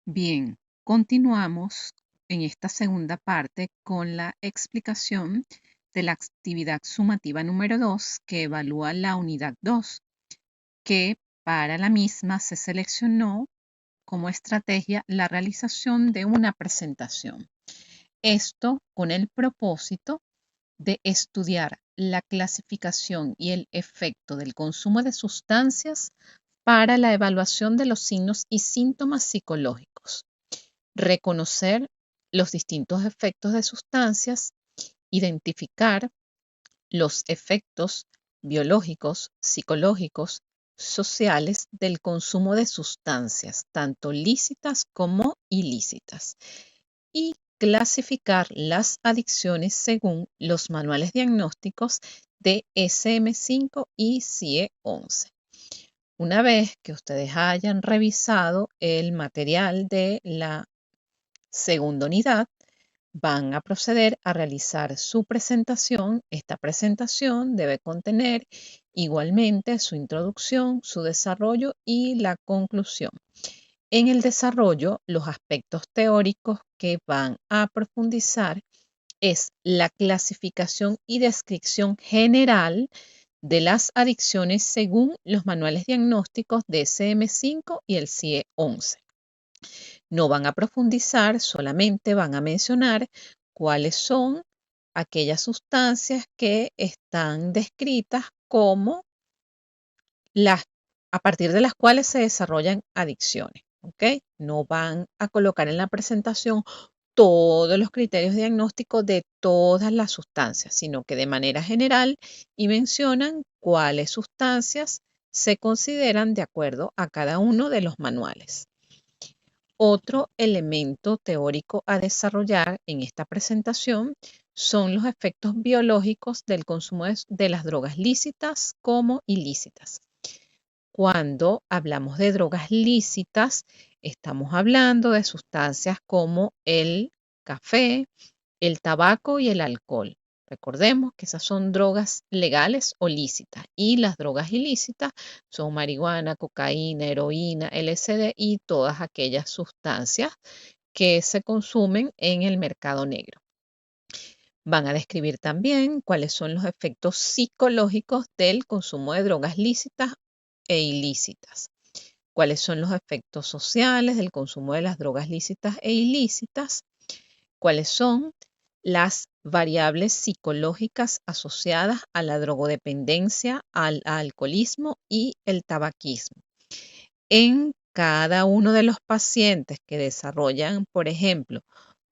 Bien, continuamos en esta segunda parte con la explicación de la actividad sumativa número 2 que evalúa la unidad 2, que para la misma se seleccionó como estrategia la realización de una presentación. Esto con el propósito de estudiar la clasificación y el efecto del consumo de sustancias para la evaluación de los signos y síntomas psicológicos, reconocer los distintos efectos de sustancias, identificar los efectos biológicos, psicológicos, sociales del consumo de sustancias, tanto lícitas como ilícitas, y clasificar las adicciones según los manuales diagnósticos de SM5 y CIE-11. Una vez que ustedes hayan revisado el material de la segunda unidad, van a proceder a realizar su presentación. Esta presentación debe contener igualmente su introducción, su desarrollo y la conclusión. En el desarrollo, los aspectos teóricos que van a profundizar es la clasificación y descripción general de las adicciones según los manuales diagnósticos de SM5 y el CIE-11. No van a profundizar, solamente van a mencionar cuáles son aquellas sustancias que están descritas como las a partir de las cuales se desarrollan adicciones, ¿ok? No van a colocar en la presentación todos los criterios diagnósticos de todas las sustancias, sino que de manera general y mencionan cuáles sustancias se consideran de acuerdo a cada uno de los manuales. Otro elemento teórico a desarrollar en esta presentación son los efectos biológicos del consumo de las drogas lícitas como ilícitas. Cuando hablamos de drogas lícitas, estamos hablando de sustancias como el café, el tabaco y el alcohol. Recordemos que esas son drogas legales o lícitas y las drogas ilícitas son marihuana, cocaína, heroína, LSD y todas aquellas sustancias que se consumen en el mercado negro. Van a describir también cuáles son los efectos psicológicos del consumo de drogas lícitas e ilícitas, cuáles son los efectos sociales del consumo de las drogas lícitas e ilícitas, cuáles son las variables psicológicas asociadas a la drogodependencia, al alcoholismo y el tabaquismo. En cada uno de los pacientes que desarrollan, por ejemplo,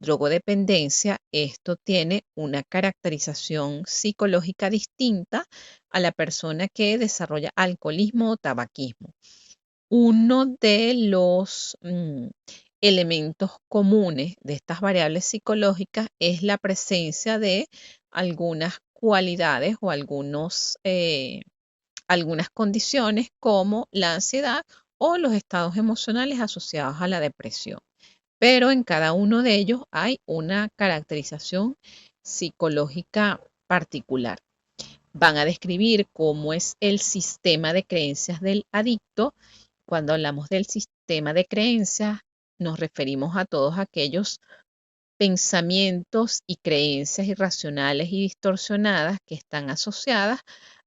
drogodependencia, esto tiene una caracterización psicológica distinta a la persona que desarrolla alcoholismo o tabaquismo. Uno de los elementos comunes de estas variables psicológicas es la presencia de algunas cualidades o algunas condiciones como la ansiedad o los estados emocionales asociados a la depresión. Pero en cada uno de ellos hay una caracterización psicológica particular. Van a describir cómo es el sistema de creencias del adicto. Cuando hablamos del sistema de creencias, nos referimos a todos aquellos pensamientos y creencias irracionales y distorsionadas que están asociadas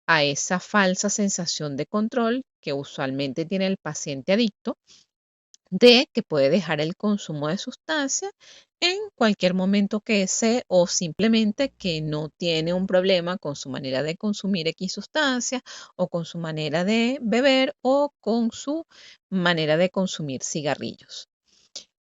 a esa falsa sensación de control que usualmente tiene el paciente adicto de que puede dejar el consumo de sustancias en cualquier momento que desee o simplemente que no tiene un problema con su manera de consumir X sustancias o con su manera de beber o con su manera de consumir cigarrillos.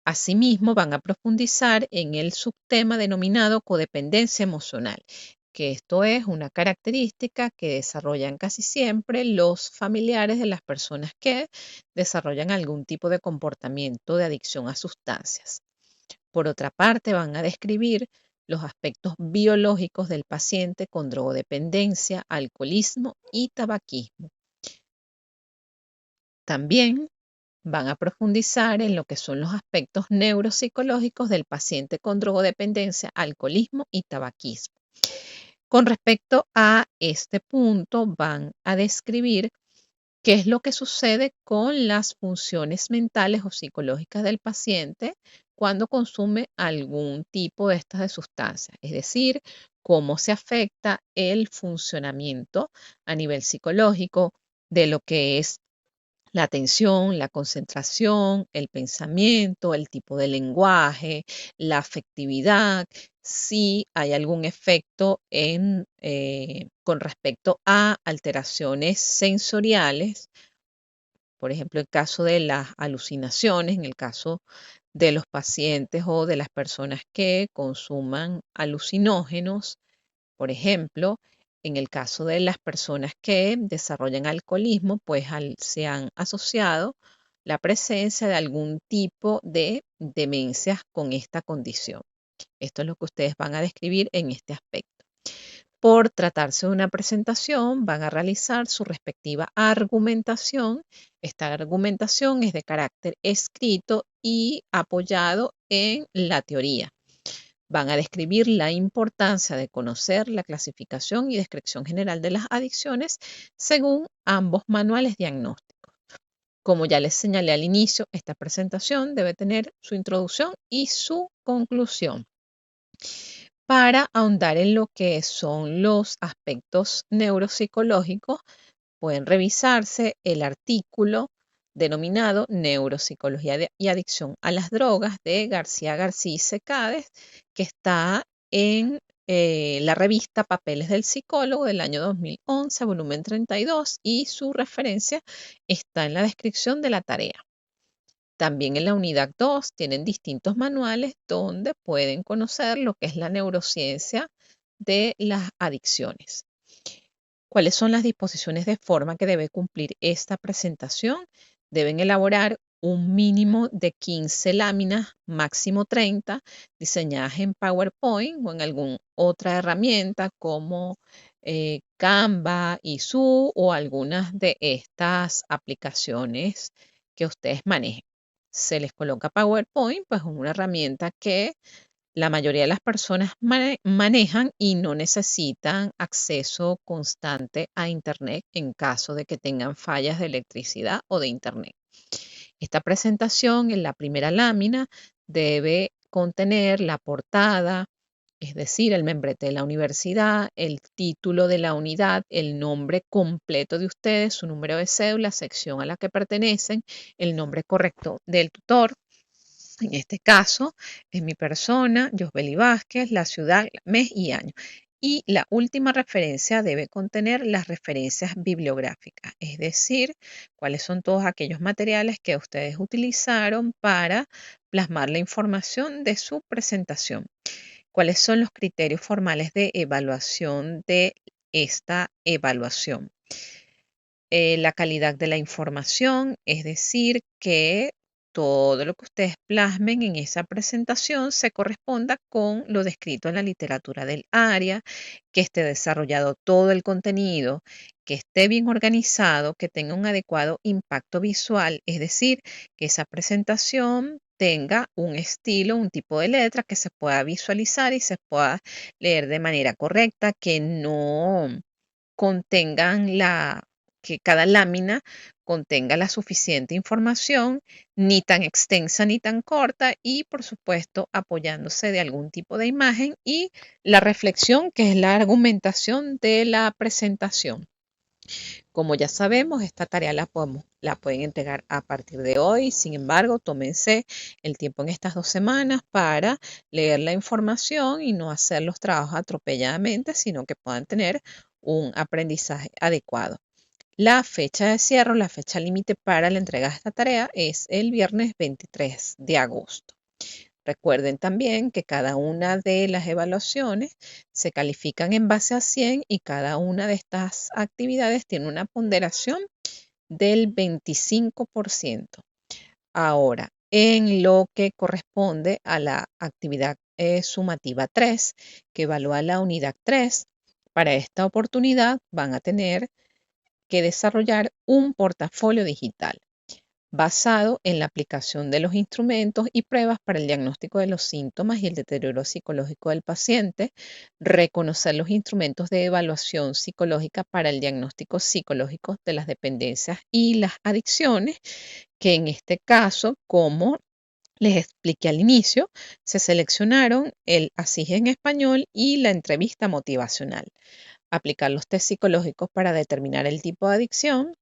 Asimismo, van a profundizar en el subtema denominado codependencia emocional, que esto es una característica que desarrollan casi siempre los familiares de las personas que desarrollan algún tipo de comportamiento de adicción a sustancias. Por otra parte, van a describir los aspectos biológicos del paciente con drogodependencia, alcoholismo y tabaquismo. También van a profundizar en lo que son los aspectos neuropsicológicos del paciente con drogodependencia, alcoholismo y tabaquismo. Con respecto a este punto, van a describir ¿Qué es lo que sucede con las funciones mentales o psicológicas del paciente cuando consume algún tipo de estas de sustancias? Es decir, cómo se afecta el funcionamiento a nivel psicológico de lo que es la atención, la concentración, el pensamiento, el tipo de lenguaje, la afectividad, si hay algún efecto con respecto a alteraciones sensoriales, por ejemplo, el caso de las alucinaciones, en el caso de los pacientes o de las personas que consuman alucinógenos, por ejemplo, en el caso de las personas que desarrollan alcoholismo, pues se han asociado la presencia de algún tipo de demencias con esta condición. Esto es lo que ustedes van a describir en este aspecto. Por tratarse de una presentación, van a realizar su respectiva argumentación. Esta argumentación es de carácter escrito y apoyado en la teoría. Van a describir la importancia de conocer la clasificación y descripción general de las adicciones según ambos manuales diagnósticos. Como ya les señalé al inicio, esta presentación debe tener su introducción y su conclusión. Para ahondar en lo que son los aspectos neuropsicológicos, pueden revisarse el artículo denominado Neuropsicología y Adicción a las Drogas de García García y Secades, que está en la revista Papeles del Psicólogo del año 2011, volumen 32, y su referencia está en la descripción de la tarea. También en la unidad 2 tienen distintos manuales donde pueden conocer lo que es la neurociencia de las adicciones. ¿Cuáles son las disposiciones de forma que debe cumplir esta presentación? Deben elaborar un mínimo de 15 láminas, máximo 30, diseñadas en PowerPoint o en alguna otra herramienta como Canva, ISU o algunas de estas aplicaciones que ustedes manejen. Se les coloca PowerPoint, pues es una herramienta que la mayoría de las personas manejan y no necesitan acceso constante a Internet en caso de que tengan fallas de electricidad o de Internet. Esta presentación en la primera lámina debe contener la portada, es decir, el membrete de la universidad, el título de la unidad, el nombre completo de ustedes, su número de cédula, sección a la que pertenecen, el nombre correcto del tutor. En este caso, es mi persona, Josbeli Vázquez, la ciudad, mes y año. Y la última referencia debe contener las referencias bibliográficas, es decir, cuáles son todos aquellos materiales que ustedes utilizaron para plasmar la información de su presentación. ¿Cuáles son los criterios formales de evaluación de esta evaluación? La calidad de la información, es decir, que todo lo que ustedes plasmen en esa presentación se corresponda con lo descrito en la literatura del área, que esté desarrollado todo el contenido, que esté bien organizado, que tenga un adecuado impacto visual, es decir, que esa presentación tenga un estilo, un tipo de letra que se pueda visualizar y se pueda leer de manera correcta, que no contengan que cada lámina contenga la suficiente información, ni tan extensa ni tan corta, y por supuesto apoyándose de algún tipo de imagen y la reflexión, que es la argumentación de la presentación. Como ya sabemos, esta tarea la pueden entregar a partir de hoy. Sin embargo, tómense el tiempo en estas 2 semanas para leer la información y no hacer los trabajos atropelladamente, sino que puedan tener un aprendizaje adecuado. La fecha de cierre, la fecha límite para la entrega de esta tarea es el viernes 23 de agosto. Recuerden también que cada una de las evaluaciones se califican en base a 100 y cada una de estas actividades tiene una ponderación del 25%. Ahora, en lo que corresponde a la actividad sumativa 3, que evalúa la unidad 3, para esta oportunidad van a tener que desarrollar un portafolio digital. basado en la aplicación de los instrumentos y pruebas para el diagnóstico de los síntomas y el deterioro psicológico del paciente, reconocer los instrumentos de evaluación psicológica para el diagnóstico psicológico de las dependencias y las adicciones, que en este caso, como les expliqué al inicio, se seleccionaron el ASIS en español y la entrevista motivacional. Aplicar los test psicológicos para determinar el tipo de adicción,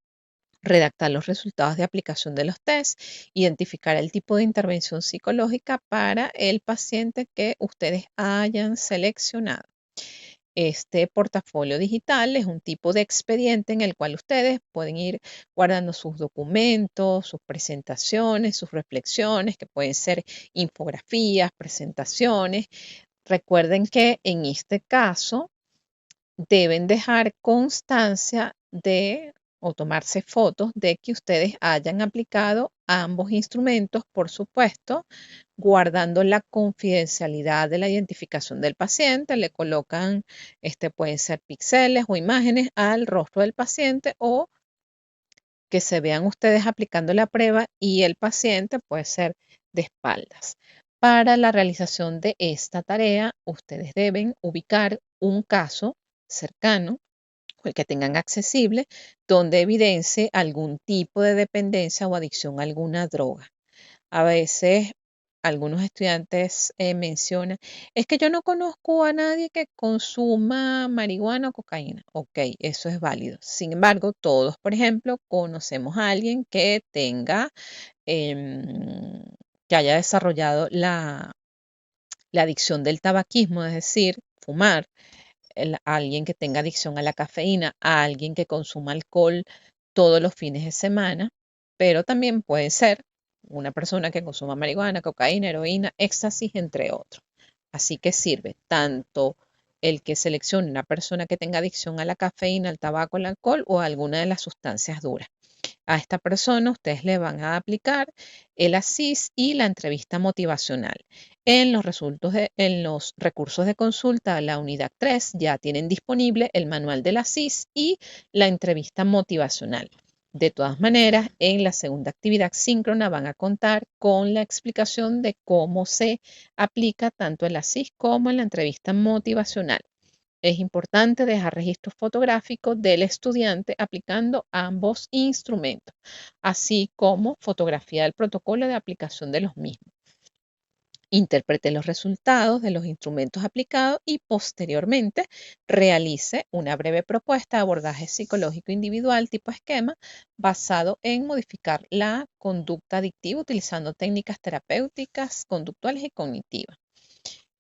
redactar los resultados de aplicación de los test, identificar el tipo de intervención psicológica para el paciente que ustedes hayan seleccionado. Este portafolio digital es un tipo de expediente en el cual ustedes pueden ir guardando sus documentos, sus presentaciones, sus reflexiones, que pueden ser infografías, presentaciones. Recuerden que en este caso deben dejar constancia de o tomarse fotos de que ustedes hayan aplicado ambos instrumentos, por supuesto, guardando la confidencialidad de la identificación del paciente. Le colocan, pueden ser píxeles o imágenes al rostro del paciente, o que se vean ustedes aplicando la prueba y el paciente puede ser de espaldas. Para la realización de esta tarea, ustedes deben ubicar un caso cercano o el que tengan accesible donde evidencie algún tipo de dependencia o adicción a alguna droga. A veces algunos estudiantes mencionan, es que yo no conozco a nadie que consuma marihuana o cocaína. Ok, eso es válido. Sin embargo, todos, por ejemplo, conocemos a alguien que tenga, que haya desarrollado la adicción del tabaquismo, es decir, fumar, alguien que tenga adicción a la cafeína, a alguien que consuma alcohol todos los fines de semana, pero también puede ser una persona que consuma marihuana, cocaína, heroína, éxtasis, entre otros. Así que sirve tanto el que seleccione una persona que tenga adicción a la cafeína, al tabaco, al alcohol o a alguna de las sustancias duras. A esta persona ustedes le van a aplicar el ASIS y la entrevista motivacional. En los recursos de consulta de la unidad 3 ya tienen disponible el manual del ASIS y la entrevista motivacional. De todas maneras, en la segunda actividad síncrona van a contar con la explicación de cómo se aplica tanto el ASIS como en la entrevista motivacional. Es importante dejar registros fotográficos del estudiante aplicando ambos instrumentos, así como fotografía del protocolo de aplicación de los mismos. Interprete los resultados de los instrumentos aplicados y posteriormente realice una breve propuesta de abordaje psicológico individual tipo esquema basado en modificar la conducta adictiva utilizando técnicas terapéuticas, conductuales y cognitivas.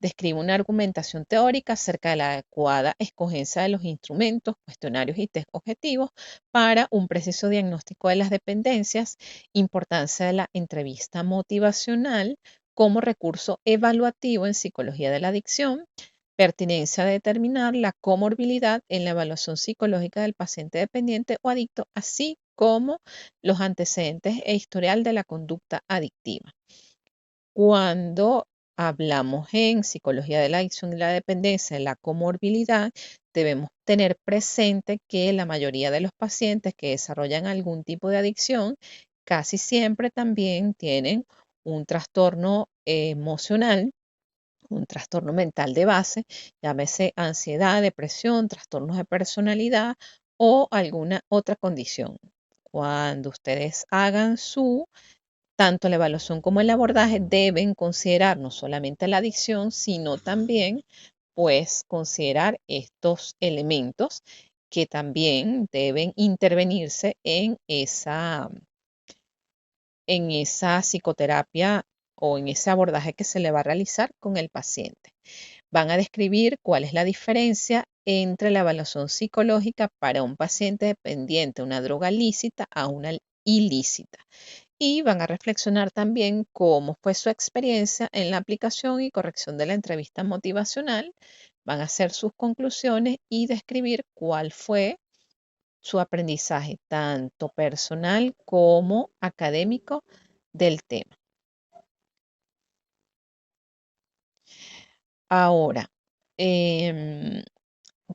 Describe una argumentación teórica acerca de la adecuada escogencia de los instrumentos, cuestionarios y test objetivos para un preciso diagnóstico de las dependencias, importancia de la entrevista motivacional como recurso evaluativo en psicología de la adicción, pertinencia de determinar la comorbilidad en la evaluación psicológica del paciente dependiente o adicto, así como los antecedentes e historial de la conducta adictiva. Cuando hablamos en psicología de la adicción y la dependencia, de la comorbilidad, debemos tener presente que la mayoría de los pacientes que desarrollan algún tipo de adicción casi siempre también tienen un trastorno emocional, un trastorno mental de base, llámese ansiedad, depresión, trastornos de personalidad o alguna otra condición. Cuando ustedes hagan tanto la evaluación como el abordaje deben considerar no solamente la adicción, sino también, pues, considerar estos elementos que también deben intervenirse en esa psicoterapia o en ese abordaje que se le va a realizar con el paciente. Van a describir cuál es la diferencia entre la evaluación psicológica para un paciente dependiente de una droga lícita a una ilícita. Y van a reflexionar también cómo fue su experiencia en la aplicación y corrección de la entrevista motivacional. Van a hacer sus conclusiones y describir cuál fue su aprendizaje, tanto personal como académico, del tema. Ahora,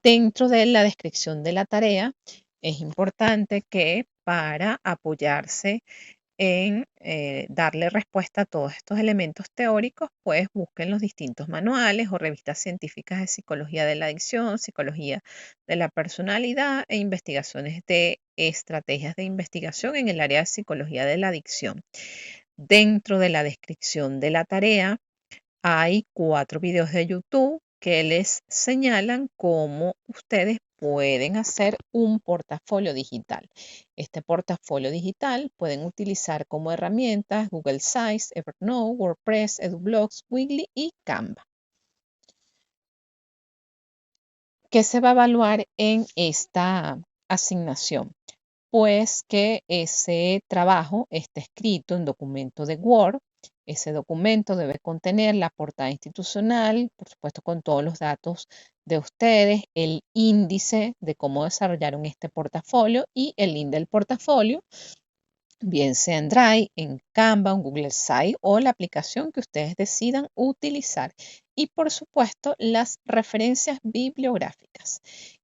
dentro de la descripción de la tarea, es importante que para apoyarse en darle respuesta a todos estos elementos teóricos, pues busquen los distintos manuales o revistas científicas de psicología de la adicción, psicología de la personalidad e investigaciones de estrategias de investigación en el área de psicología de la adicción. Dentro de la descripción de la tarea hay 4 videos de YouTube que les señalan cómo ustedes pueden hacer un portafolio digital. Este portafolio digital pueden utilizar como herramientas Google Sites, Evernote, WordPress, EduBlogs, Weebly y Canva. ¿Qué se va a evaluar en esta asignación? Pues que ese trabajo esté escrito en documento de Word. Ese documento debe contener la portada institucional, por supuesto con todos los datos de ustedes, el índice de cómo desarrollaron este portafolio y el link del portafolio, bien sea en Drive, en Canva, en Google Site o la aplicación que ustedes decidan utilizar. Y por supuesto, las referencias bibliográficas.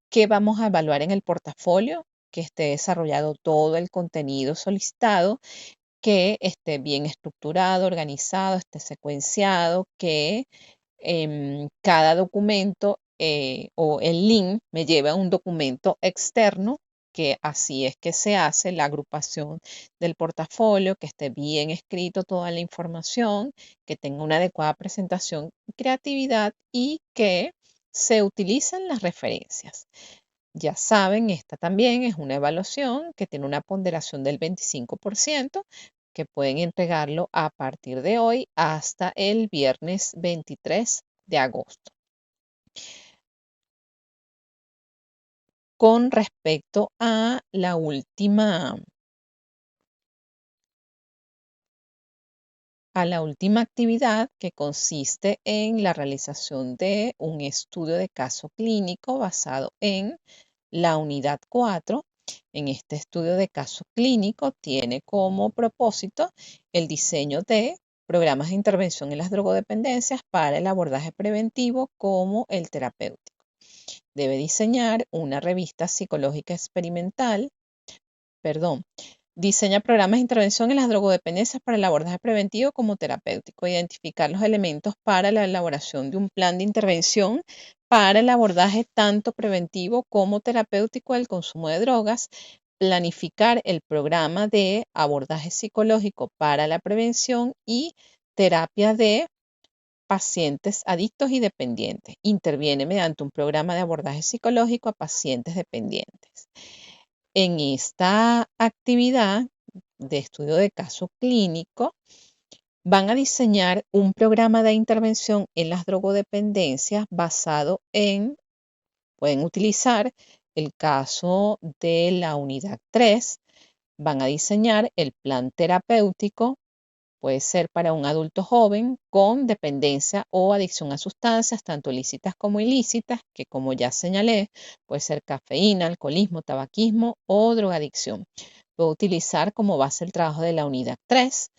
¿Qué vamos a evaluar en el portafolio? Que esté desarrollado todo el contenido solicitado, que esté bien estructurado, organizado, esté secuenciado, que cada documento o el link me lleve a un documento externo, que así es que se hace la agrupación del portafolio, que esté bien escrito toda la información, que tenga una adecuada presentación, creatividad y que se utilicen las referencias. Ya saben, esta también es una evaluación que tiene una ponderación del 25%, que pueden entregarlo a partir de hoy hasta el viernes 23 de agosto. Con respecto a la última actividad, que consiste en la realización de un estudio de caso clínico basado en la unidad 4. En este estudio de caso clínico tiene como propósito el diseño de programas de intervención en las drogodependencias para el abordaje preventivo como el terapéutico. Debe diseñar una revista psicológica experimental, diseña programas de intervención en las drogodependencias para el abordaje preventivo como terapéutico, identificar los elementos para la elaboración de un plan de intervención para el abordaje tanto preventivo como terapéutico del consumo de drogas, planificar el programa de abordaje psicológico para la prevención y terapia de pacientes adictos y dependientes. Interviene mediante un programa de abordaje psicológico a pacientes dependientes. En esta actividad de estudio de caso clínico, van a diseñar un programa de intervención en las drogodependencias basado en, pueden utilizar el caso de la unidad 3, van a diseñar el plan terapéutico. Puede ser para un adulto joven con dependencia o adicción a sustancias, tanto ilícitas como ilícitas, que como ya señalé, puede ser cafeína, alcoholismo, tabaquismo o drogadicción. Puede utilizar como base el trabajo de la unidad 3,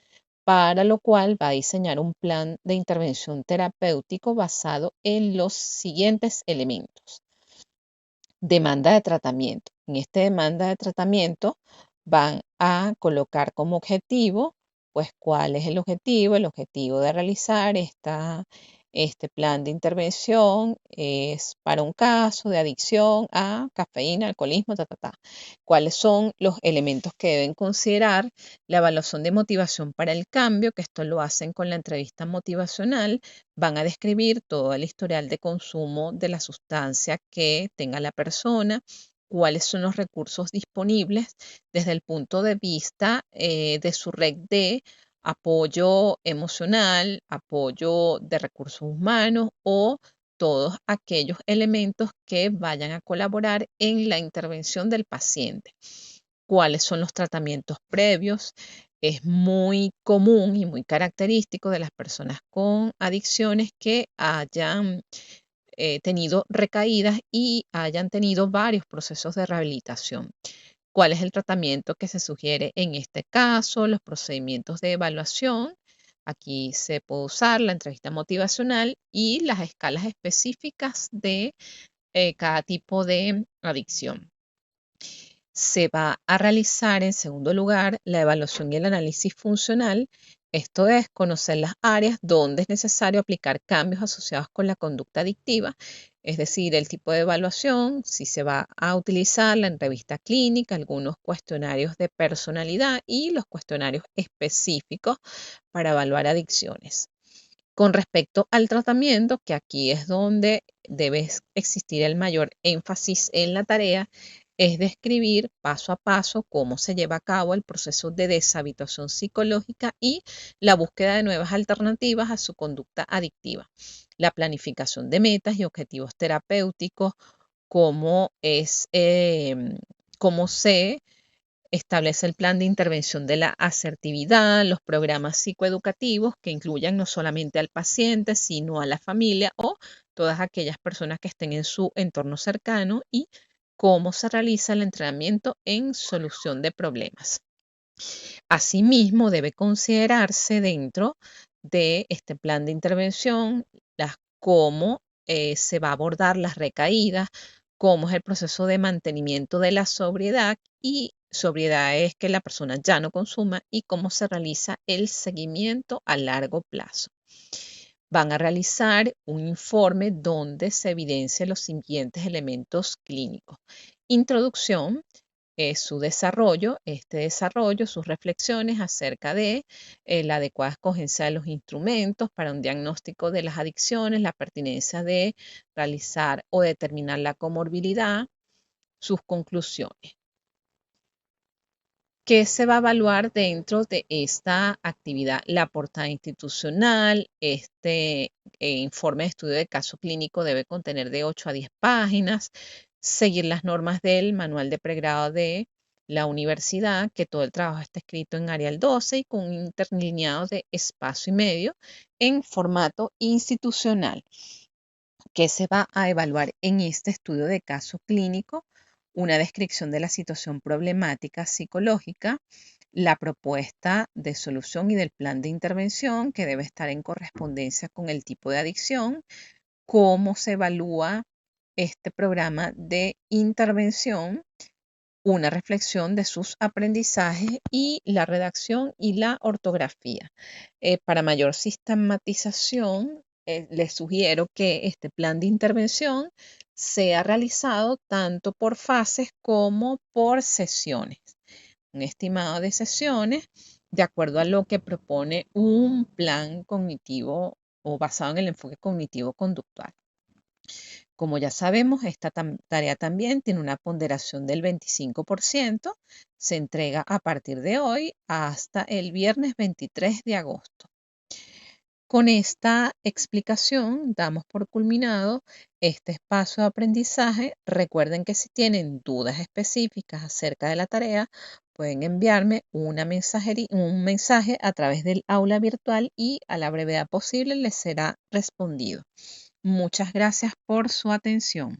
para lo cual va a diseñar un plan de intervención terapéutico basado en los siguientes elementos. Demanda de tratamiento. En esta demanda de tratamiento van a colocar como objetivo, pues, ¿cuál es el objetivo? El objetivo de realizar este plan de intervención es para un caso de adicción a cafeína, alcoholismo, ¿Cuáles son los elementos que deben considerar? La evaluación de motivación para el cambio, que esto lo hacen con la entrevista motivacional. Van a describir todo el historial de consumo de la sustancia que tenga la persona, cuáles son los recursos disponibles desde el punto de vista de su red de apoyo emocional, apoyo de recursos humanos o todos aquellos elementos que vayan a colaborar en la intervención del paciente. ¿Cuáles son los tratamientos previos? Es muy común y muy característico de las personas con adicciones que hayan tenido recaídas y hayan tenido varios procesos de rehabilitación. ¿Cuál es el tratamiento que se sugiere en este caso? Los procedimientos de evaluación. Aquí se puede usar la entrevista motivacional y las escalas específicas de cada tipo de adicción. Se va a realizar, en segundo lugar, la evaluación y el análisis funcional. Esto es conocer las áreas donde es necesario aplicar cambios asociados con la conducta adictiva, es decir, el tipo de evaluación, si se va a utilizar la entrevista clínica, algunos cuestionarios de personalidad y los cuestionarios específicos para evaluar adicciones. Con respecto al tratamiento, que aquí es donde debe existir el mayor énfasis en la tarea, es describir paso a paso cómo se lleva a cabo el proceso de deshabituación psicológica y la búsqueda de nuevas alternativas a su conducta adictiva. La planificación de metas y objetivos terapéuticos, cómo se establece el plan de intervención de la asertividad, los programas psicoeducativos que incluyan no solamente al paciente, sino a la familia o todas aquellas personas que estén en su entorno cercano y cómo se realiza el entrenamiento en solución de problemas. Asimismo, debe considerarse dentro de este plan de intervención cómo se va a abordar las recaídas, cómo es el proceso de mantenimiento de la sobriedad, y sobriedad es que la persona ya no consuma, y cómo se realiza el seguimiento a largo plazo. Van a realizar un informe donde se evidencian los siguientes elementos clínicos: introducción, su desarrollo, sus reflexiones acerca de la adecuada escogencia de los instrumentos para un diagnóstico de las adicciones, la pertinencia de realizar o determinar la comorbilidad, sus conclusiones. ¿Qué se va a evaluar dentro de esta actividad? La portada institucional. Informe de estudio de caso clínico debe contener de 8 a 10 páginas, seguir las normas del manual de pregrado de la universidad, que todo el trabajo está escrito en Arial 12 y con un interlineado de espacio y medio en formato institucional. ¿Qué se va a evaluar en este estudio de caso clínico? Una descripción de la situación problemática psicológica, la propuesta de solución y del plan de intervención, que debe estar en correspondencia con el tipo de adicción, cómo se evalúa este programa de intervención, una reflexión de sus aprendizajes y la redacción y la ortografía. Para mayor sistematización, les sugiero que este plan de intervención sea realizado tanto por fases como por sesiones. Un estimado de sesiones de acuerdo a lo que propone un plan cognitivo o basado en el enfoque cognitivo-conductual. Como ya sabemos, esta tarea también tiene una ponderación del 25%. Se entrega a partir de hoy hasta el viernes 23 de agosto. Con esta explicación damos por culminado este espacio de aprendizaje. Recuerden que si tienen dudas específicas acerca de la tarea, pueden enviarme un mensaje a través del aula virtual y a la brevedad posible les será respondido. Muchas gracias por su atención.